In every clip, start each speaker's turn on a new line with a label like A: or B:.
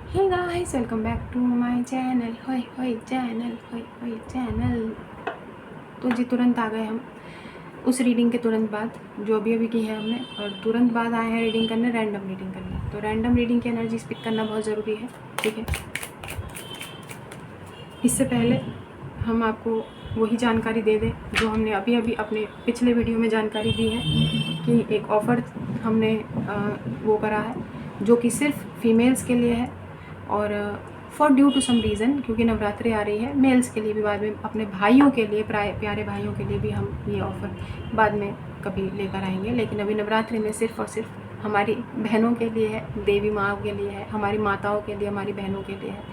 A: Hey guys, welcome back to my channel. होय channel. तो जी तुरंत आ गए हम उस रीडिंग के तुरंत बाद जो अभी अभी की है हमने, और तुरंत बाद आए हैं रीडिंग करने, रैंडम रीडिंग करने। तो रैंडम रीडिंग की एनर्जी पिक करना बहुत ज़रूरी है, ठीक है। इससे पहले हम आपको वही जानकारी दे दें जो हमने अभी अभी अपने पिछले वीडियो में जानकारी दी है कि एक ऑफ़र हमने वो करा है जो कि सिर्फ फीमेल्स के लिए है, और for due to some reason, क्योंकि नवरात्रि आ रही है, मेल्स के लिए भी बाद में, अपने भाइयों के लिए, प्यारे भाइयों के लिए भी हम ये ऑफ़र बाद में कभी लेकर आएंगे। लेकिन अभी नवरात्रि में सिर्फ और सिर्फ हमारी बहनों के लिए है, देवी माँ के लिए है, हमारी माताओं के लिए, हमारी बहनों के लिए है,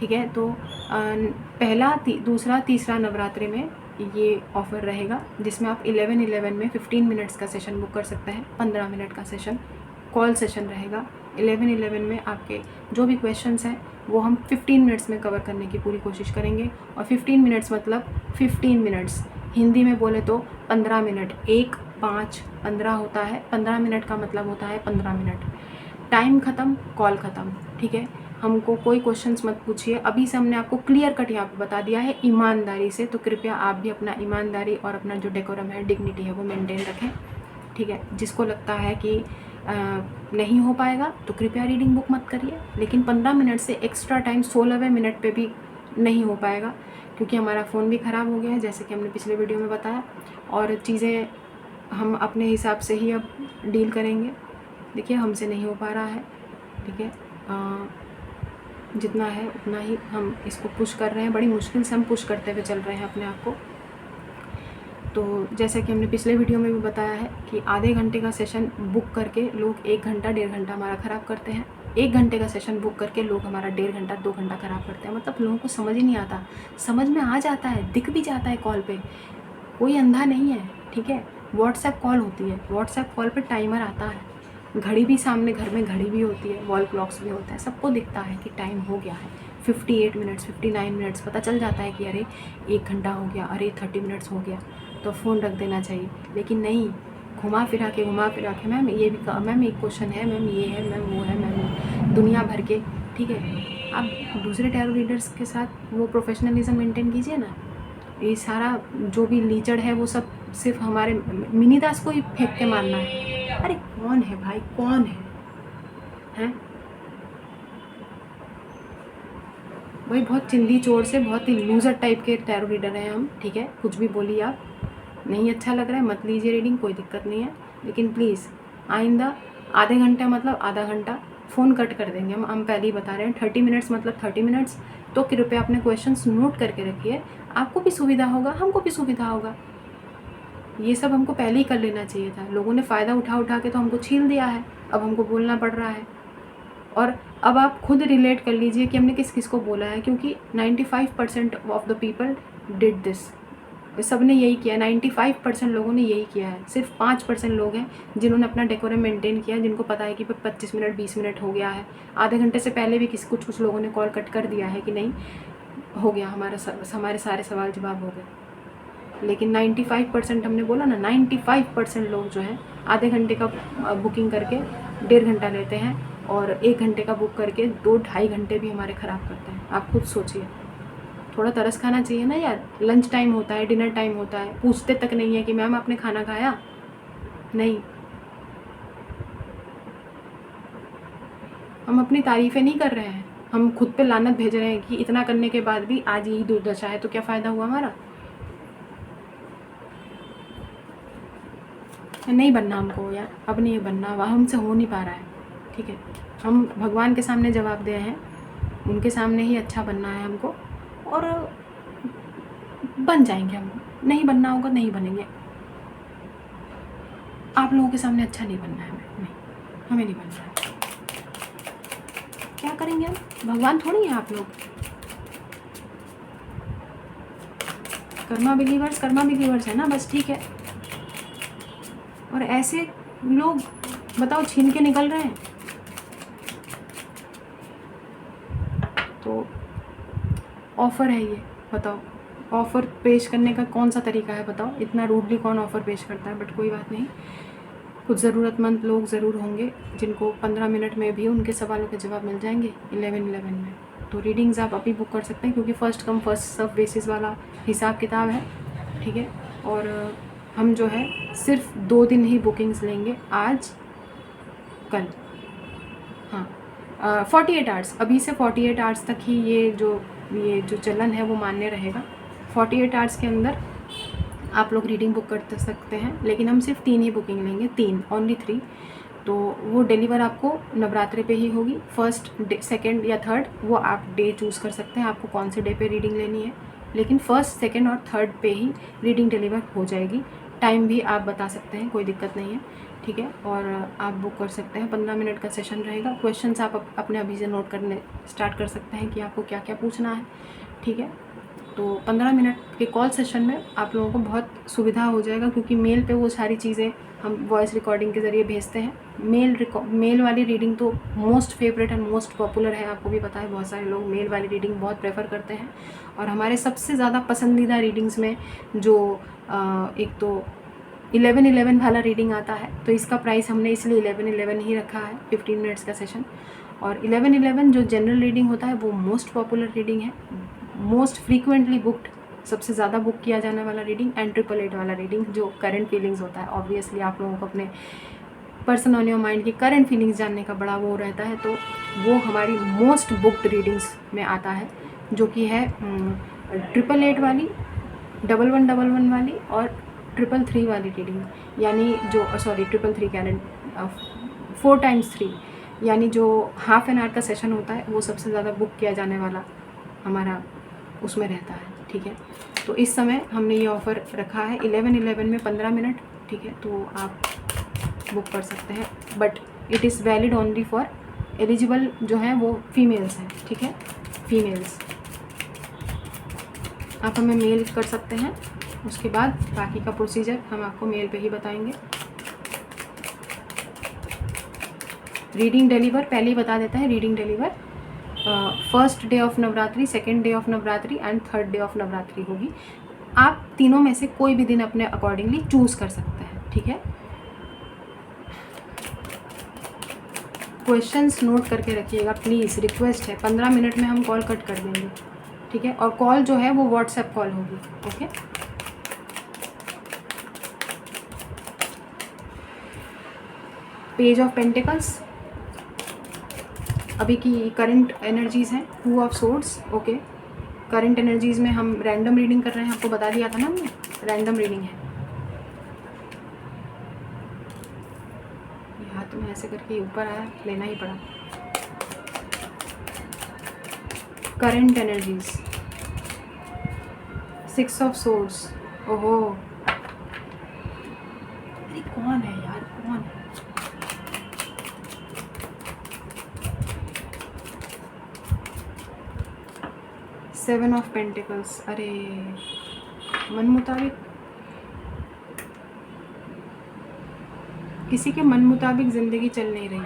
A: ठीक है। तो पहला दूसरा तीसरा नवरात्रि में ये ऑफ़र रहेगा, जिसमें आप 11-11 में 15 मिनट्स का सेशन बुक कर सकते हैं। 15 मिनट का सेशन कॉल सेशन रहेगा। 11-11 में आपके जो भी क्वेश्चंस हैं वो हम 15 मिनट्स में कवर करने की पूरी कोशिश करेंगे। और 15 मिनट्स मतलब 15 मिनट्स, हिंदी में बोले तो 15 मिनट, 1, 5, 15 होता है। 15 मिनट का मतलब होता है 15 मिनट। टाइम ख़त्म, कॉल ख़त्म, ठीक है। हमको कोई क्वेश्चंस मत पूछिए। अभी से हमने आपको क्लियर कट यहाँ पे बता दिया है ईमानदारी से, तो कृपया आप भी अपना ईमानदारी और अपना जो डेकोरम है, डिग्निटी है, वो मेंटेन रखें, ठीक है। जिसको लगता है कि नहीं हो पाएगा तो कृपया रीडिंग बुक मत करिए। लेकिन 15 मिनट से एक्स्ट्रा टाइम 16वें मिनट पे भी नहीं हो पाएगा, क्योंकि हमारा फ़ोन भी ख़राब हो गया है, जैसे कि हमने पिछले वीडियो में बताया, और चीज़ें हम अपने हिसाब से ही अब डील करेंगे। देखिए, हमसे नहीं हो पा रहा है, ठीक है। जितना है उतना ही हम इसको पुश कर रहे हैं, बड़ी मुश्किल से हम पुश करते हुए चल रहे हैं अपने आप को। तो जैसा कि हमने पिछले वीडियो में भी बताया है कि आधे घंटे का सेशन बुक करके लोग 1 घंटा 1.5 घंटा हमारा ख़राब करते हैं। 1 घंटे का सेशन बुक करके लोग हमारा 1.5 घंटा 2 घंटा ख़राब करते हैं। मतलब लोगों को समझ ही नहीं आता, समझ में आ जाता है, दिख भी जाता है कॉल पे, कोई अंधा नहीं है, ठीक है। व्हाट्सएप कॉल होती है, व्हाट्सएप कॉल पे टाइमर आता है, घड़ी भी सामने, घर में घड़ी भी होती है, वॉल क्लॉक्स भी होता है, सबको दिखता है कि टाइम हो गया है। 58 मिनट्स, 59 मिनट्स, पता चल जाता है कि अरे 1 घंटा हो गया, अरे 30 मिनट्स हो गया, तो फ़ोन रख देना चाहिए। लेकिन नहीं, घुमा फिरा के मैम ये भी, मैम एक क्वेश्चन है, मैम ये है, मैम वो है, मैम दुनिया भर के, ठीक है। आप दूसरे टैरो रीडर्स के साथ वो प्रोफेशनलिज्म मेंटेन कीजिए ना। ये सारा जो भी लीचड़ है वो सब सिर्फ हमारे मिनी दास को ही फेंक के मारना है। अरे कौन है भाई, कौन है, हैं भाई? बहुत चिंदी चोर से, बहुत ही लूज़र टाइप के टैरो रीडर हैं हम, ठीक है। कुछ भी बोलिए आप, नहीं अच्छा लग रहा है मत लीजिए रीडिंग, कोई दिक्कत नहीं है। लेकिन प्लीज़ आइंदा आधे घंटे मतलब आधा घंटा फ़ोन कट कर देंगे हम पहले ही बता रहे हैं। 30 मिनट्स मतलब 30 मिनट्स। तो कृपया अपने क्वेश्चंस नोट करके रखिए, आपको भी सुविधा होगा, हमको भी सुविधा होगा। ये सब हमको पहले ही कर लेना चाहिए था। लोगों ने फ़ायदा उठा के तो हमको छीन दिया है, अब हमको बोलना पड़ रहा है। और अब आप खुद रिलेट कर लीजिए कि हमने किस किस को बोला है, क्योंकि 95% of the people did this. सब ने यही किया, 95% लोगों ने यही किया है। सिर्फ 5% लोग हैं जिन्होंने अपना डेकोरम मेंटेन किया, जिनको पता है कि 25 मिनट 20 मिनट हो गया है। आधे घंटे से पहले भी कुछ लोगों ने कॉल कट कर दिया है कि नहीं हो गया, हमारे सारे सवाल जवाब हो गए। लेकिन 95% हमने बोला ना, 95% लोग जो हैं आधे घंटे का बुकिंग करके 1.5 घंटा लेते हैं, और 1 घंटे का बुक करके 2-2.5 घंटे भी हमारे ख़राब करते हैं। आप खुद सोचिए, थोड़ा तरस खाना चाहिए ना यार। लंच टाइम होता है, डिनर टाइम होता है, पूछते तक नहीं है कि मैम आपने खाना खाया? नहीं, हम अपनी तारीफ़ें नहीं कर रहे हैं, हम खुद पे लानत भेज रहे हैं कि इतना करने के बाद भी आज यही दुर्दशा है, तो क्या फ़ायदा हुआ हमारा? नहीं बनना हमको यार, अब नहीं बनना, वह हमसे हो नहीं पा रहा है, ठीक है। हम भगवान के सामने जवाब दे हैं, उनके सामने ही अच्छा बनना है हमको, और बन जाएंगे हम। नहीं बनना होगा, नहीं बनेंगे। आप लोगों के सामने अच्छा नहीं बनना है, नहीं, हमें नहीं बनना है। क्या करेंगे हम, भगवान थोड़ी हैं आप लोग। कर्मा बिलीवर्स है ना, बस, ठीक है। और ऐसे लोग बताओ छीन के निकल रहे हैं। तो ऑफ़र है ये, बताओ ऑफ़र पेश करने का कौन सा तरीका है, बताओ। इतना रूडली कौन ऑफ़र पेश करता है, बट कोई बात नहीं। कुछ ज़रूरतमंद लोग ज़रूर होंगे जिनको 15 मिनट में भी उनके सवालों के जवाब मिल जाएंगे 11-11 में। तो रीडिंग्स आप अभी बुक कर सकते हैं, क्योंकि first come first serve basis वाला हिसाब किताब है, ठीक है। और हम जो है सिर्फ 2 दिन ही बुकिंग्स लेंगे, आज कल। हाँ, 48 आवर्स, अभी से 48 आवर्स तक ही ये जो चलन है वो मान्य रहेगा। 48 आवर्स के अंदर आप लोग रीडिंग बुक कर सकते हैं, लेकिन हम सिर्फ 3 ही बुकिंग लेंगे, 3, ओनली 3। तो वो डिलीवर आपको नवरात्रे पे ही होगी, फर्स्ट डे, सेकेंड या थर्ड, वो आप डे चूज़ कर सकते हैं आपको कौन से डे पे रीडिंग लेनी है, लेकिन फर्स्ट, सेकेंड और थर्ड पे ही रीडिंग डिलीवर हो जाएगी। टाइम भी आप बता सकते हैं, कोई दिक्कत नहीं है, ठीक है। और आप बुक कर सकते हैं, 15 मिनट का सेशन रहेगा। क्वेश्चंस आप अपने अभी से नोट करने स्टार्ट कर सकते हैं कि आपको क्या क्या पूछना है, ठीक है। तो 15 मिनट के कॉल सेशन में आप लोगों को बहुत सुविधा हो जाएगा, क्योंकि मेल पे वो सारी चीज़ें हम वॉइस रिकॉर्डिंग के ज़रिए भेजते हैं। मेल वाली रीडिंग तो most favourite and most popular है, आपको भी पता है, बहुत सारे लोग मेल वाली रीडिंग बहुत प्रेफर करते हैं। और हमारे सबसे ज़्यादा पसंदीदा रीडिंग्स में जो एक तो 11-11 वाला रीडिंग आता है, तो इसका प्राइस हमने इसलिए 11-11 ही रखा है, 15 मिनट्स का सेशन। और 11-11 जो जनरल रीडिंग होता है वो मोस्ट पॉपुलर रीडिंग है, मोस्ट फ्रीक्वेंटली बुक्ड, सबसे ज़्यादा बुक किया जाने वाला रीडिंग। एंड 888 वाला रीडिंग जो करंट फीलिंग्स होता है, ऑब्वियसली आप लोगों को अपने पर्सन ऑन योर माइंड की करंट फीलिंग्स जानने का बड़ा वो रहता है, तो वो हमारी मोस्ट बुक्ड रीडिंग्स में आता है, जो कि है 888 वाली, 1111 वाली और 333 वाली रीडिंग, यानी जो 333 कैरेंट 4x3, यानी जो हाफ एन आवर का सेशन होता है वो सबसे ज़्यादा बुक किया जाने वाला हमारा उसमें रहता है, ठीक है। तो इस समय हमने ये ऑफ़र रखा है 11-11 में 15 मिनट, ठीक है। तो आप बुक कर सकते हैं, but it is valid only for eligible जो हैं वो फीमेल्स हैं, ठीक है, फीमेल्स। आप हमें मेल कर सकते हैं, उसके बाद बाकी का प्रोसीजर हम आपको मेल पे ही बताएंगे। रीडिंग डिलीवर पहले ही बता देता है, reading deliver first day of Navratri, second day of Navratri and third day of Navratri होगी। आप तीनों में से कोई भी दिन अपने अकॉर्डिंगली चूज़ कर सकते हैं, ठीक है। क्वेश्चंस नोट करके रखिएगा प्लीज़, रिक्वेस्ट है। 15 मिनट में हम कॉल कट कर देंगे, ठीक है। और कॉल जो है वो व्हाट्सएप कॉल होगी, ओके। पेज ऑफ पेंटिकल्स अभी की करंट एनर्जीज़ हैं, 2 of swords, okay. Current energies में हम रैंडम रीडिंग कर रहे हैं, आपको बता दिया था ना हमने, रैंडम रीडिंग है। ये हाथ में ऐसे करके ऊपर आया, लेना ही पड़ा। करंट एनर्जीज़, 6 ऑफ सोर्ड्स, ओहो, अरे कौन है यार, कौन है? सेवन ऑफ पेंटिकल्स, अरे मन मुताबिक, किसी के मन मुताबिक ज़िंदगी चल नहीं रही है।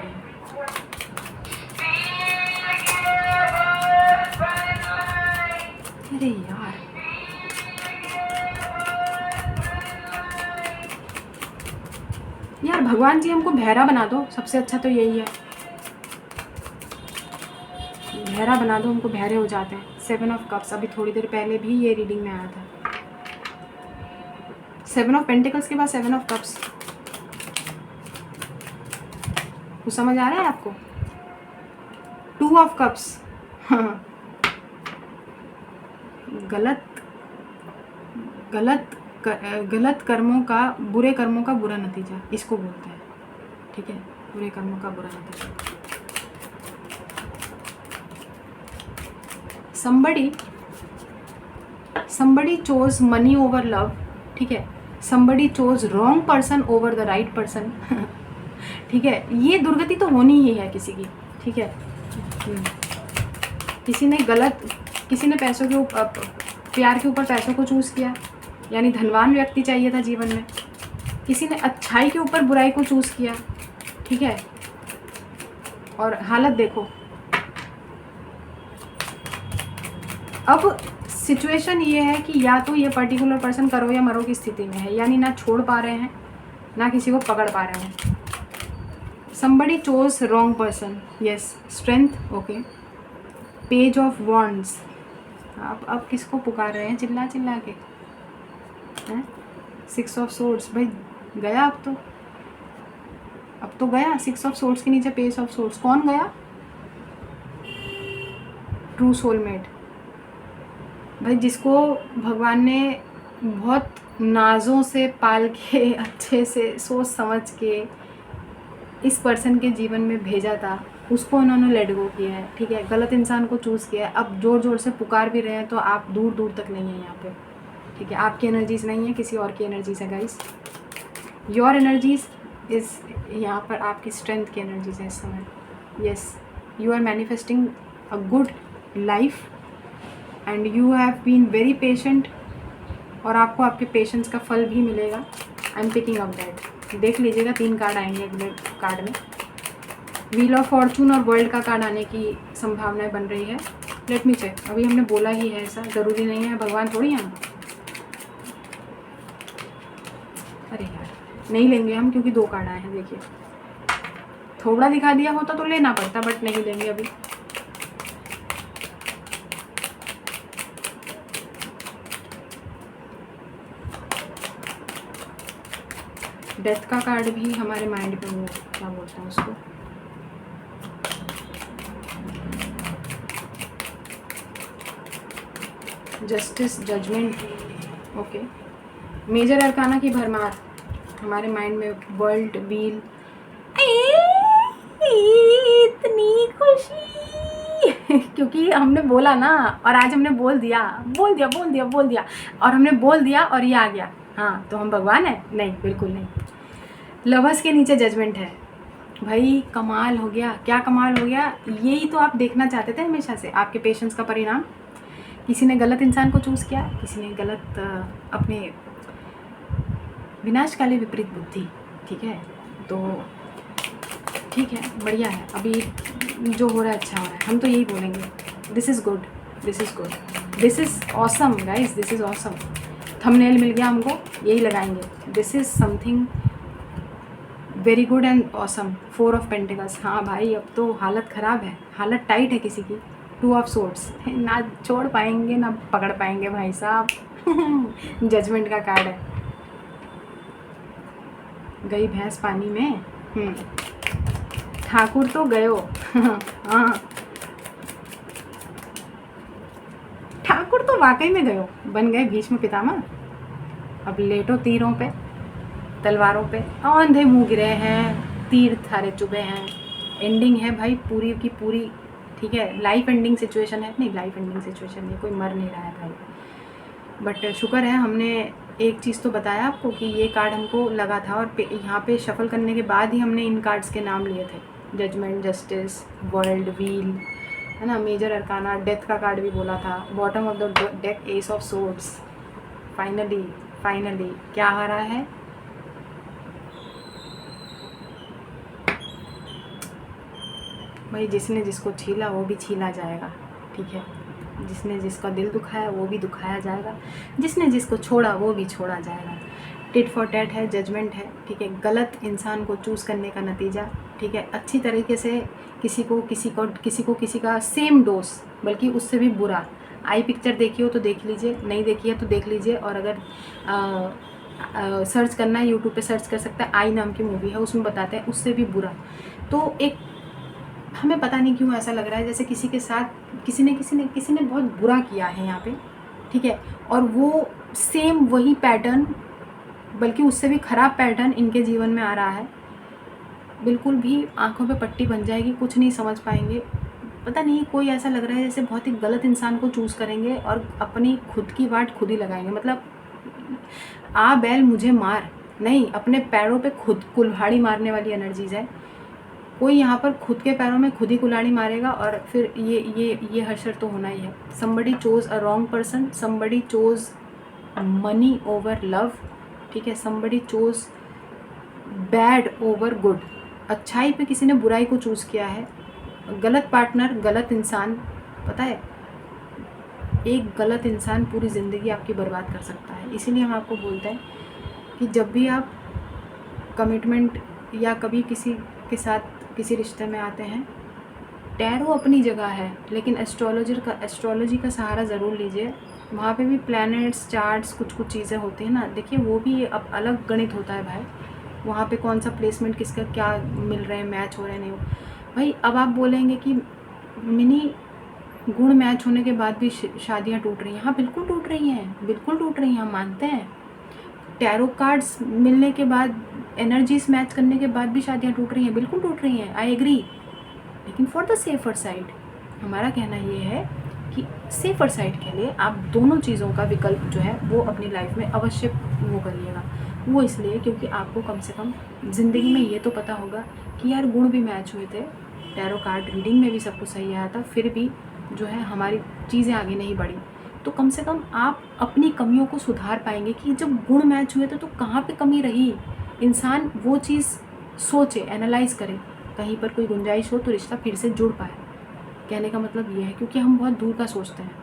A: अरे यार भगवान जी हमको बहरा बना दो, सबसे अच्छा तो यही है, बहरा बना दो, हमको बहरे हो जाते हैं। 7 ऑफ कप्स, अभी थोड़ी देर पहले भी ये रीडिंग में आया था। 7 ऑफ पेंटिकल्स के बाद 7 ऑफ कप्स, कुछ समझ आ रहा है आपको? 2 ऑफ कप्स, हाँ, गलत कर्मों का, बुरे कर्मों का बुरा नतीजा इसको बोलते हैं, ठीक है, बुरे कर्मों का बुरा नतीजा। somebody chose money over love, ठीक है, somebody chose wrong person over the right person, ठीक है। ये दुर्गति तो होनी ही है किसी की, ठीक है। किसी ने पैसों के ऊपर, प्यार के ऊपर पैसों को चूज़ किया, यानी धनवान व्यक्ति चाहिए था जीवन में। किसी ने अच्छाई के ऊपर बुराई को चूज़ किया, ठीक है। और हालत देखो, अब सिचुएशन ये है कि या तो ये पर्टिकुलर पर्सन करो या मरो की स्थिति में है, यानी ना छोड़ पा रहे हैं ना किसी को पकड़ पा रहे हैं, somebody chose wrong person, yes, strength, okay, page of wands, आप किसको पुकार रहे हैं चिल्ला चिल्ला के हैं? 6 of swords, भाई गया अब तो गया 6 of swords के नीचे page of swords, कौन गया? ट्रू सोलमेट, भाई जिसको भगवान ने बहुत नाज़ों से पाल के अच्छे से सोच समझ के इस पर्सन के जीवन में भेजा था, उसको उन्होंने लेट गो किया है, ठीक है, गलत इंसान को चूज़ किया है। अब ज़ोर ज़ोर से पुकार भी रहे हैं तो आप दूर दूर तक नहीं है यहाँ पे, ठीक है, आपकी एनर्जीज नहीं है, किसी और की एनर्जीज है गाइस। योर एनर्जीज इज़ यहाँ पर आपकी स्ट्रेंथ की एनर्जीज है इस समय। Yes, you are manifesting a good life and you have been very patient, और आपको आपके पेशेंस का फल भी मिलेगा। I am picking up that. देख लीजिएगा 3 कार्ड आएंगे अगले कार्ड में। व्हील ऑफ फॉर्चून और वर्ल्ड का कार्ड आने की संभावनाएं बन रही है। लेट मी चेक, अभी हमने बोला ही है, ऐसा ज़रूरी नहीं है, भगवान थोड़ी हैं। अरे यार नहीं लेंगे हम, क्योंकि 2 कार्ड आए हैं। देखिए थोड़ा दिखा दिया होता तो लेना पड़ता, बट नहीं लेंगे अभी। डेथ का कार्ड भी हमारे माइंड पे वो क्या बोलते हैं उसको, justice, judgment, okay. Major arcana की भरमार हमारे माइंड में, वर्ल्ड, व्हील, इतनी खुशी क्योंकि हमने बोला ना, और आज हमने बोल दिया और हमने बोल दिया और ये आ गया। हाँ, तो हम भगवान हैं? नहीं, बिल्कुल नहीं। लवर्स के नीचे जजमेंट है। भाई कमाल हो गया, क्या कमाल हो गया, यही तो आप देखना चाहते थे हमेशा से, आपके पेशेंस का परिणाम। किसी ने गलत इंसान को चूज़ किया, किसी ने गलत अपने विनाशकाली विपरीत बुद्धि, ठीक है, तो ठीक है, बढ़िया है। अभी जो हो रहा है अच्छा हो रहा है, हम तो यही बोलेंगे, this is good, this is good, this is awesome guys, this is awesome. Thumbnail मिल गया हमको, यही लगाएंगे, this is something very good and awesome. 4 of pentacles, हाँ भाई अब तो हालत ख़राब है, हालत टाइट है किसी की। 2 ऑफ सोर्ड्स, ना छोड़ पाएंगे ना पकड़ पाएंगे भाई साहब जजमेंट का कार्ड है। गई भैंस पानी में, ठाकुर तो गयो हाँ, ठाकुर तो वाकई में गयो, बन गए भीष्म पितामह। अब लेटो तीरों पे, तलवारों पे, अंधे मुंह गिरे हैं, तीर थारे चुभे हैं, एंडिंग है भाई पूरी की पूरी, ठीक है, लाइफ एंडिंग सिचुएशन है। नहीं, लाइफ एंडिंग सिचुएशन नहीं, कोई मर नहीं रहा है भाई, बट शुक्र है हमने एक चीज़ तो बताया आपको कि ये कार्ड हमको लगा था, और यहाँ पे शफल करने के बाद ही हमने इन कार्ड्स के नाम लिए थे, जजमेंट, जस्टिस, वर्ल्ड, व्हील, है ना, मेजर अरकाना, डेथ का कार्ड भी बोला था, bottom of the deck S of swords. Finally क्या आ रहा है, भाई जिसने जिसको छीला वो भी छीला जाएगा, ठीक है, जिसने जिसका दिल दुखाया वो भी दुखाया जाएगा, जिसने जिसको छोड़ा वो भी छोड़ा जाएगा। टिट फॉर टैट है, जजमेंट है, ठीक है, गलत इंसान को चूज़ करने का नतीजा, ठीक है, अच्छी तरीके से किसी का सेम डोज, बल्कि उससे भी बुरा। आई पिक्चर देखी हो तो देख लीजिए, नहीं देखी है तो देख लीजिए, और अगर सर्च करना है यूट्यूब पे सर्च कर सकता है, आई नाम की मूवी है, उसमें बताते हैं उससे भी बुरा। तो एक हमें पता नहीं क्यों ऐसा लग रहा है जैसे किसी के साथ किसी ने बहुत बुरा किया है यहाँ पे, ठीक है, और वो सेम वही पैटर्न, बल्कि उससे भी ख़राब पैटर्न इनके जीवन में आ रहा है। बिल्कुल भी आंखों पे पट्टी बन जाएगी, कुछ नहीं समझ पाएंगे, पता नहीं, कोई ऐसा लग रहा है जैसे बहुत ही गलत इंसान को चूज़ करेंगे और अपनी खुद की वाट खुद ही लगाएंगे। मतलब आ बैल मुझे मार नहीं, अपने पैरों पे खुद कुल्हाड़ी मारने वाली एनर्जीज है। कोई यहाँ पर खुद के पैरों में खुद ही कुल्हाड़ी मारेगा, और फिर ये हशर तो होना ही है। Somebody chose a wrong person, somebody chose money over love, ठीक है, somebody chose bad over good. अच्छाई पे किसी ने बुराई को चूज़ किया है। गलत पार्टनर, गलत इंसान, पता है एक गलत इंसान पूरी ज़िंदगी आपकी बर्बाद कर सकता है। इसीलिए हम आपको बोलते हैं कि जब भी आप कमिटमेंट या कभी किसी के साथ किसी रिश्ते में आते हैं, टैरो अपनी जगह है, लेकिन एस्ट्रोलॉजी का सहारा ज़रूर लीजिए। वहाँ पे भी प्लैनेट्स, चार्ट्स, कुछ कुछ चीज़ें होती हैं ना, देखिए वो भी अब अलग गणित होता है भाई। वहाँ पे कौन सा प्लेसमेंट किसका क्या मिल रहे हैं, मैच हो रहे हैं नहीं हो भाई। अब आप बोलेंगे कि मिनी गुण मैच होने के बाद भी शादियाँ टूट रही हैं। हाँ बिल्कुल टूट रही हैं, बिल्कुल टूट रही हैं, हम मानते हैं। टैरो कार्ड्स मिलने के बाद, एनर्जीज मैच करने के बाद भी शादियाँ टूट रही हैं, बिल्कुल टूट रही हैं, आई एग्री। लेकिन फॉर द सेफर साइड हमारा कहना ये है कि सेफर साइड के लिए आप दोनों चीज़ों का विकल्प जो है वो अपनी लाइफ में अवश्य वो करिएगा। वो इसलिए क्योंकि आपको कम से कम ज़िंदगी में ये तो पता होगा कि यार गुण भी मैच हुए थे, टैरो कार्ड रीडिंग में भी सब कुछ सही आया था, फिर भी जो है हमारी चीज़ें आगे नहीं बढ़ी। तो कम से कम आप अपनी कमियों को सुधार पाएंगे कि जब गुण मैच हुए थे तो कहाँ पे कमी रही। इंसान वो चीज़ सोचे, एनालाइज करे, कहीं पर कोई गुंजाइश हो तो रिश्ता फिर से जुड़ पाए। कहने का मतलब ये है, क्योंकि हम बहुत दूर का सोचते हैं।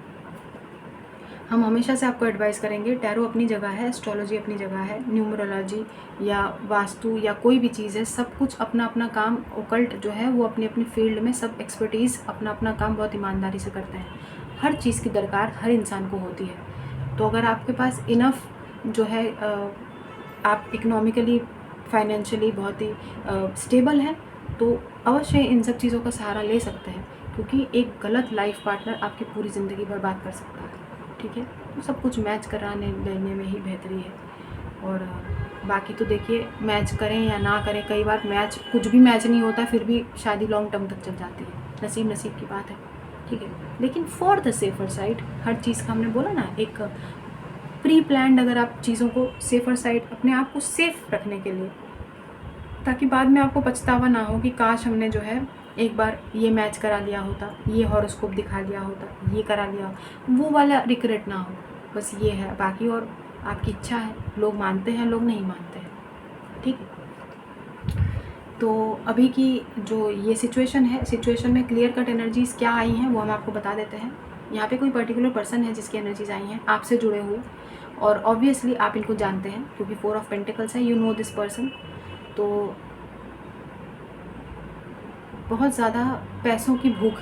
A: हम हमेशा से आपको एडवाइस करेंगे, टैरो अपनी जगह है, एस्ट्रोलॉजी अपनी जगह है, न्यूमरोलॉजी या वास्तु या कोई भी चीज़ है, सब कुछ अपना अपना काम, ओकल्ट जो है वो अपनी अपनी फील्ड में सब एक्सपर्टीज़ अपना अपना काम बहुत ईमानदारी से करते हैं। हर चीज़ की दरकार हर इंसान को होती है। तो अगर आपके पास इनफ जो है, आप इकोनॉमिकली फाइनेंशियली बहुत ही स्टेबल हैं, तो अवश्य इन सब चीज़ों का सहारा ले सकते हैं, क्योंकि एक गलत लाइफ पार्टनर आपकी पूरी ज़िंदगी बर्बाद कर सकता है। ठीक है, तो सब कुछ मैच कराने लेने में ही बेहतरी है। और बाकी तो देखिए, मैच करें या ना करें, कई बार मैच कुछ भी मैच नहीं होता, फिर भी शादी लॉन्ग टर्म तक चल जाती है। नसीब की बात है, ठीक है। लेकिन फॉर द सेफर साइड हर चीज़ का हमने बोला ना, एक प्री प्लान्ड, अगर आप चीज़ों को सेफर साइड, अपने आप को सेफ रखने के लिए, ताकि बाद में आपको पछतावा ना हो कि काश हमने जो है एक बार ये मैच करा लिया होता, ये हॉरोस्कोप दिखा लिया होता, ये करा लिया हो, वो वाला रिग्रेट ना हो। बस ये है, बाकी और आपकी इच्छा है, लोग मानते हैं, लोग नहीं मानते हैं, ठीक है। तो अभी की जो ये सिचुएशन है, सिचुएशन में क्लियर कट एनर्जीज़ क्या आई हैं वो हम आपको बता देते हैं। यहाँ पे कोई पर्टिकुलर पर्सन है जिसकी एनर्जीज़ आई हैं आपसे जुड़े हुए, और ऑब्वियसली आप इनको जानते हैं क्योंकि 4 ऑफ पेंटिकल्स है, यू नो दिस पर्सन। तो बहुत ज़्यादा पैसों की भूख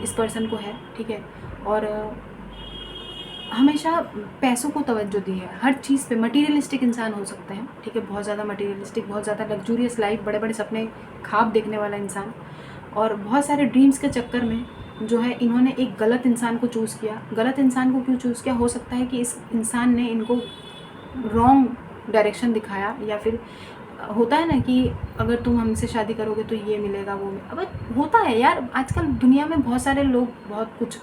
A: इस पर्सन को है, ठीक है, और हमेशा पैसों को तवज्जो दी है हर चीज़ पे। मटीरियलिस्टिक इंसान हो सकते हैं, ठीक है, बहुत ज़्यादा मटीरियलिस्टिक, बहुत ज़्यादा लग्जूरियस लाइफ, बड़े बड़े सपने ख्वाब देखने वाला इंसान, और बहुत सारे ड्रीम्स के चक्कर में जो है इन्होंने एक गलत इंसान को चूज़ किया। गलत इंसान को क्यों चूज़ किया? हो सकता है कि इस इंसान ने इनको रॉन्ग डायरेक्शन दिखाया, या फिर होता है ना कि अगर तुम हमसे शादी करोगे तो ये मिलेगा, वो अब होता है यार, आजकल दुनिया में बहुत सारे लोग बहुत कुछ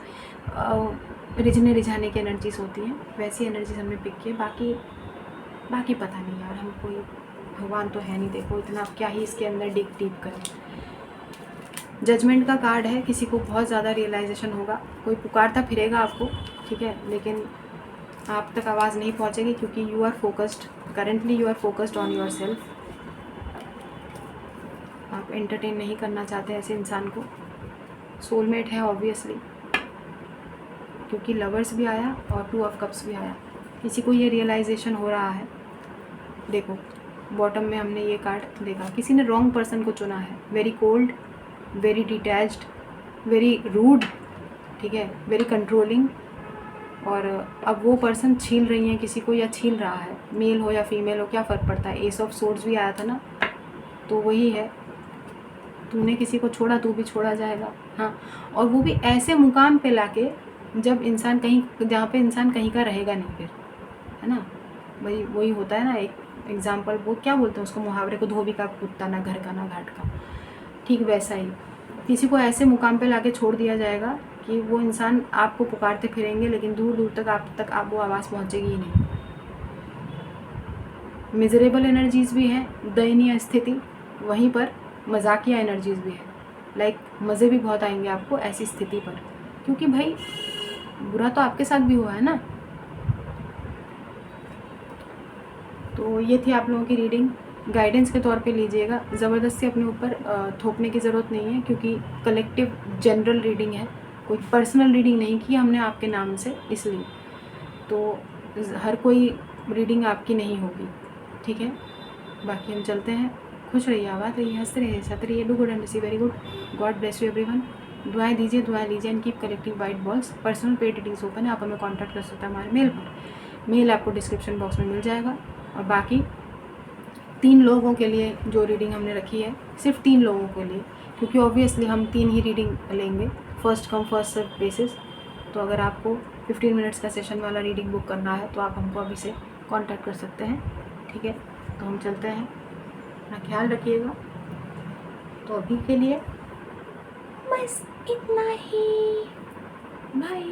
A: रिझने रिझाने की एनर्जीज होती हैं, वैसी एनर्जीज हमने पिक की है। बाकी पता नहीं यार, हम कोई भगवान तो है नहीं, देखो इतना क्या ही इसके अंदर डीप करें। जजमेंट का कार्ड है, किसी को बहुत ज़्यादा रियलाइजेशन होगा, कोई पुकारता फिरेगा आपको, ठीक है, लेकिन आप तक आवाज़ नहीं पहुंचेगी क्योंकि you are focused, currently you are focused on yourself. आप एंटरटेन नहीं करना चाहते ऐसे इंसान को। सोलमेट है ऑब्वियसली, क्योंकि लवर्स भी आया और 2 ऑफ कप्स भी आया। किसी को ये रियलाइजेशन हो रहा है। देखो बॉटम में हमने ये कार्ड देखा, किसी ने रॉन्ग पर्सन को चुना है, very cold, very detached, very rude, ठीक है, वेरी कंट्रोलिंग, और अब वो पर्सन छील रही है किसी को या छील रहा है, मेल हो या फीमेल हो, क्या फ़र्क पड़ता है। एस ऑफ सोर्ड्स भी आया था ना, तो वही है, तूने किसी को छोड़ा तू भी छोड़ा जाएगा। हाँ, और वो भी ऐसे मुकाम पे लाके जब इंसान कहीं, जहाँ पे इंसान कहीं का रहेगा नहीं फिर, है ना, वही होता है ना, एक एग्जाम्पल, वो क्या बोलते हैं उसको, मुहावरे को, धोबी का कुत्ता ना घर का ना घाट का, ठीक वैसा ही किसी को ऐसे मुकाम पे लाके छोड़ दिया जाएगा कि वो इंसान आपको पुकारते फिरेंगे, लेकिन दूर दूर तक आप वो आवाज़ पहुँचेगी ही नहीं। मिजरेबल एनर्जीज़ भी हैं, दयनीय स्थिति, वहीं पर मजाकिया एनर्जीज़ भी है, लाइक मज़े भी बहुत आएंगे आपको ऐसी स्थिति पर, क्योंकि भाई बुरा तो आपके साथ भी हुआ है ना। तो ये थी आप लोगों की रीडिंग, गाइडेंस के तौर पे लीजिएगा, ज़बरदस्ती अपने ऊपर थोपने की ज़रूरत नहीं है, क्योंकि कलेक्टिव जनरल रीडिंग है, कोई पर्सनल रीडिंग नहीं की हमने आपके नाम से, इसलिए तो हर कोई रीडिंग आपकी नहीं होगी, ठीक है। बाकी हम चलते हैं, खुश रहिए, आबाद रहिए, हंसते रहिए, हंसते रहिए। Do good and receive very good. God bless you everyone. दुआएं दीजिए, दुआएं लीजिए and keep collecting white balls. Personal paid readings open है, आप हमें कॉन्टैक्ट कर सकते हैं हमारे मेल पर। मेल आपको डिस्क्रिप्शन बॉक्स में मिल जाएगा। और बाकी 3 लोगों के लिए जो रीडिंग हमने रखी है, सिर्फ 3 लोगों के लिए, क्योंकि ऑब्वियसली हम 3 ही रीडिंग लेंगे, first come first serve basis. तो अगर आपको 15 मिनट्स का सेशन वाला रीडिंग बुक करना है तो आप हमको अभी से कांटेक्ट कर सकते हैं, ठीक है। तो हम चलते हैं, अपना ख्याल रखिएगा। तो अभी के लिए बस इतना ही, बाय।